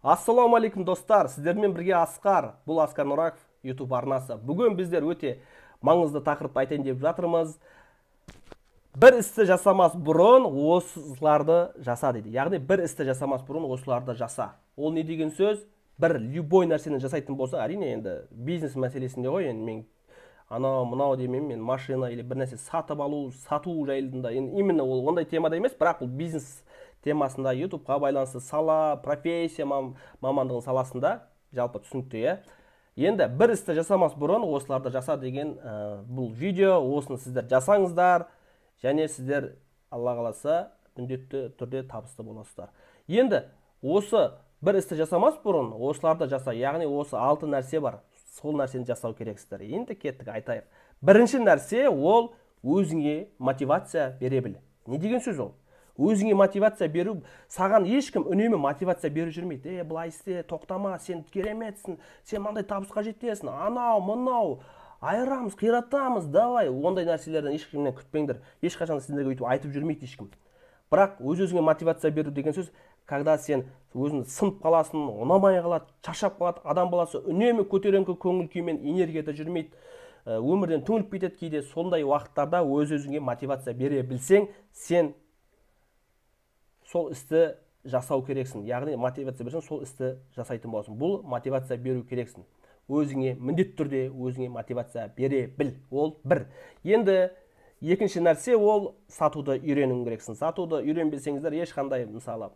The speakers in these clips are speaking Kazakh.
Ассалаумағалейкум достар, сіздермен бірге Асқар, бұл Асқар Нұраков YouTube арнасы. Бүгін біздер өте маңызды тақырыпты айтайын деп жатырмыз. Бір істі жасамас бұрын осыларды жаса дейді. Яғни бір істі жасамас бұрын осыларды жаса. Ол не деген сөз? Бір любой нәрсені жасайтын болса, әрине енді бизнес мәселесінде ғой, енді мен анау мынау демеймін, мен машина или бір нәрсе сатып алу, сату жайында, именно ол ондай темада емес, бірақ ол бизнес темасында, YouTube'қа байланысты сала, профессия мамандығын саласында жалпы түсінікті, иә. Енді бір істі жасамас бұрын осыларды жаса деген бұл видео, осыны сіздер жасаңыздар, және сіздер Алла қаласа міндетті түрде табысты боласыздар. Енді осы бір істі жасамас бұрын осыларды жаса, яғни осы 6 нәрсе бар. Сол нәрсені жасау керексіздер. Енді кеттік айтайық. Бірінші нәрсе ол өзіңе мотивация бере біл. Не деген сөз ол? Өзіңе мотивация беру, саған ешкім үнемі мотивация беріп жүрмейді. Былай істе, тоқтама, сен кереметсің, сен мынандай табысқа жетесің, анау, мынау, айырамыз, қиратамыз, давай. Ондай нәрселерден ешкімнен күтпеңдер. Ешқашан сендерге өйтіп айтып жүрмейді ешкім. Бірақ өз-өзіңе мотивация беру деген сөз, когда сен өзің сынып қаласың, ұнамай қалады, шаршап қалады, адам баласы үнемі көтеріңкі көңіл күймен энергияда жүрмейді, өмірден түңіліп кетеді кейде. Сондай уақыттарда өз-өзіңе мотивация бере білсең, сен сол істі жасау керексің. Яғни мотивация берсең, сол істі жасайтын боласың. Бұл мотивация беру керексің. Өзіңе міндетті түрде өзіңе мотивация бере біл. Ол бір. Енді екінші нәрсе ол сатуды үйрену керексің. Сатуды үйренбесеңіздер ешқандай, мысалы,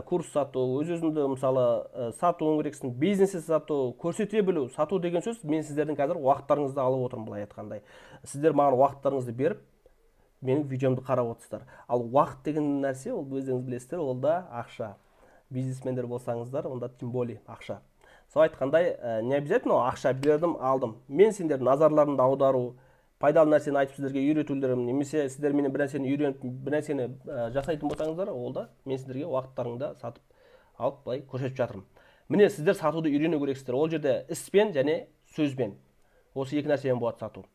курс сату, өз-өзіңді мысалы сату керексің, бизнесті сату, көрсете білу. Сату деген сөз, мен сіздердің қазір уақыттарыңызды алып отырмын, былай айтқандай. Сіздер маған уақыттарыңызды беріп, менің видеомды қарап отырсыздар. Ал уақыт деген нәрсе, ол өздеріңіз білесіздер, ол да ақша. Бизнесмендер болсаңыздар, онда тем более ақша. Сол айтқандай, не обязательно ақша бердім, алдым. Мен сендердің назарларыңды аудару, пайдалы нәрсені айтып сіздерге үйретулерім, немесе сіздер менен бір нәрсені үйреніп, бір нәрсені жасайтын болсаңыздар, ол да мен сіздерге уақыттарыңды сатып алып былай көрсетіп жатырмын. Міне сіздер сатуды үйрену керексіздер. Ол жерде іспен және сөзбен. Осы екі нәрседен болады сату.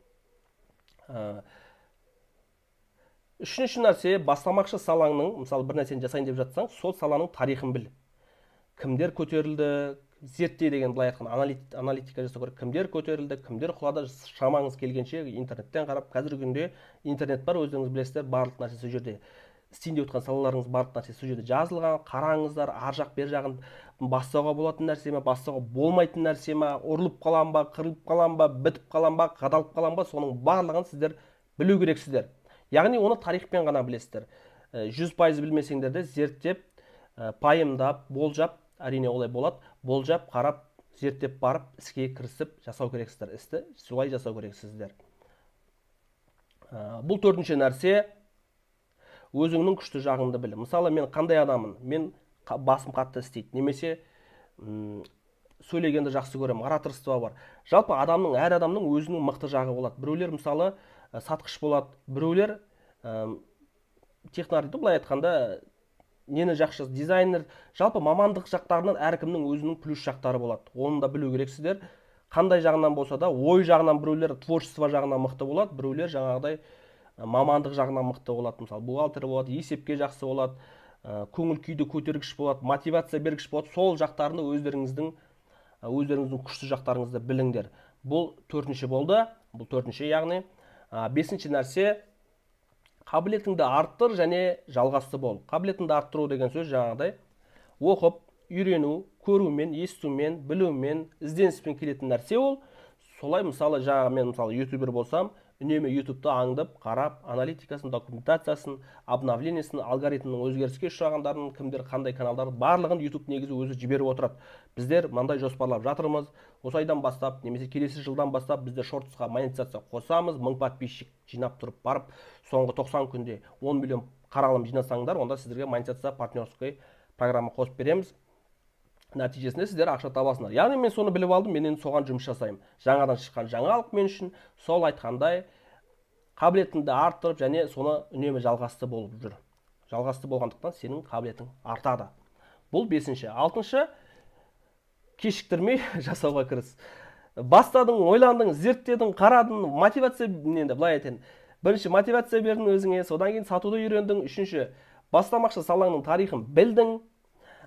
Үшінші нәрсе, бастамақшы салаңның, мысалы бір нәрсені жасайын деп жатсаң, сол саланың тарихын біл. Кімдер көтерілді, зерттей деген былай айтқан аналитика жасау керек. Кімдер көтерілді, кімдер құлады, шамаңыз келгенше интернеттен қарап, қазіргі күнде интернет бар, өздеріңіз білесіздер, барлық нәрсе сол жерде. Істейін деп отқан салаларыңыз барлық нәрсе сол жерде жазылған, қараңыздар, ар жақ бер жағын бастауға болатын нәрсе ме, бастауға болмайтын нәрсе ме, ұрылып қалам ба, қырылып қалам ба, бітіп қалам ба, қадалып қалам ба, соның барлығын сіздер білу керексіздер. Яғни оны тарихпен ғана білесіздер. 100% білмесеңдер де зерттеп, пайымдап, болжап, әрине олай болады, болжап, қарап, зерттеп барып, іске кірісіп жасау керексіздер. Істі солай жасау керексіздер. Бұл төртінші нәрсе, өзіңнің күшті жағыңды біл. Мысалы, мен қандай адамын, мен басым қатты істейді, немесе сөйлегенді жақсы көремін, ораторство бар. Жалпы әр адамның өзінің мықты жағы болады. Біреулер мысалы сатқыш болады, біреулер технарь, былай айтқанда нені жақсы, дизайнер, жалпы мамандық жақтарынан әркімнің өзінің плюс жақтары болады. Оны да білу керексіздер. Қандай жағынан болса да, ой жағынан біреулер творчество жағынан мықты болады, біреулер жаңағыдай мамандық жағынан мықты болады. Мысалы, бухгалтер болады, есепке жақсы болады, көңіл күйді көтергіш болады, мотивация бергіш болады. Сол жақтарында өздеріңіздің күшті жақтарыңызды біліңдер. Бұл төртінші болды. Бұл төртінші, яғни бесінші нәрсе, қабілетіңді арттыр және жалғасты бол. Қабілетіңді арттыру деген сөз жаңағыдай оқып, үйрену, көрумен, естумен, білумен, ізденіспен келетін нәрсе ол. Солай мысалы мен мысалы ютубер болсам, үнемі ютубты аңдып, қарап, аналитикасын, документациясын, обновлениесін, алгоритмнің өзгеріске ұшырағандарын, кімдер қандай каналдар барлығын ютуб негізі өзі жіберіп отырады. Біздер мынандай жоспарлап жатырмыз. Осы айдан бастап, немесе келесі жылдан бастап біздер шортсқа монетизация қосамыз, 1000 подписчик жинап тұрып барып, соңғы 90 күнде 10 миллион қаралым жинасаңдар, онда сіздерге монетизация партнерский программа қосып береміз. Нәтижесінде сіздер ақша табасыңдар. Яғни мен соны біліп алдым, мен енді соған жұмыс жасаймын. Жаңадан шыққан жаңалық мен үшін, сол айтқандай қабілетіңді арттырып және соны үнемі жалғасты болып жүр. Жалғасты болғандықтан сенің қабілетің артады. Бұл бесінші. Алтыншы, кешіктірмей жасауға кіріс. Бастадың, ойландың, зерттедің, қарадың, мотивация, енді былай айтайын. Бірінші мотивация бердің өзіңе, содан кейін сатуды үйрендің. Үшінші, бастамақшы салаңның тарихын білдің.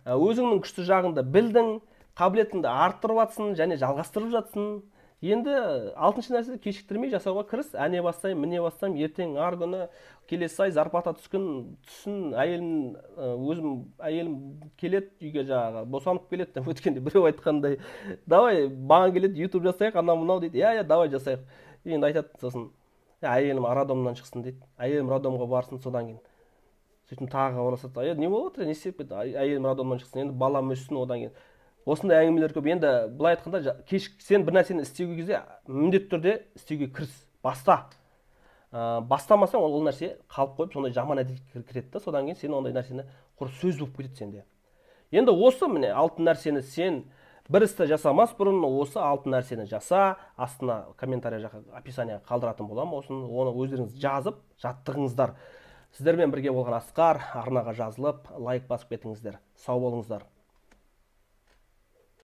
өзіңнің күшті жағыңды білдің, қабілетіңді арттырып жатсың және жалғастырып жатсың. Енді алтыншы нәрсе, кешіктірмей жасауға кіріс. Әне бастаймын, міне бастаймын, ертең ар күні келесі ай зарплата түссін, әйелім келеді үйге, жаңағы босанып келеді. Өткенде біреу айтқандай, давай маған келеді, YouTube жасайық, анау мынау дейді. Иә, давай жасайық. Енді айтады, сосын әйелім роддомнан шықсын дейді. Әйелім роддомға барсын, содан кейін сөйтіп тағы хабарласады. Не болып отыр, не істеп кетті? Әйелім роддомнан шықсын, енді балам өссін, одан кейін. Осындай әңгімелер көп. Енді былай айтқанда, сен бір нәрсені істеуге кезде міндетті түрде істеуге кіріс, баста. Бастамасаң ол нәрсе қалып қойып, сондай жаман әдетке кіреді да, содан кейін сен ондай нәрсені құр сөз болып кетеді сенде. Енді осы міне алтын нәрсені сен бір істі жасамас бұрын осы алтын нәрсені жаса, астына комментарий жаққа описание қалдыратын боламын. Оны өздеріңіз жазып жаттығыңыздар. Сіздермен бірге болған Асқар, арнаға жазылып, лайк басып кетіңіздер. Сау болыңыздар.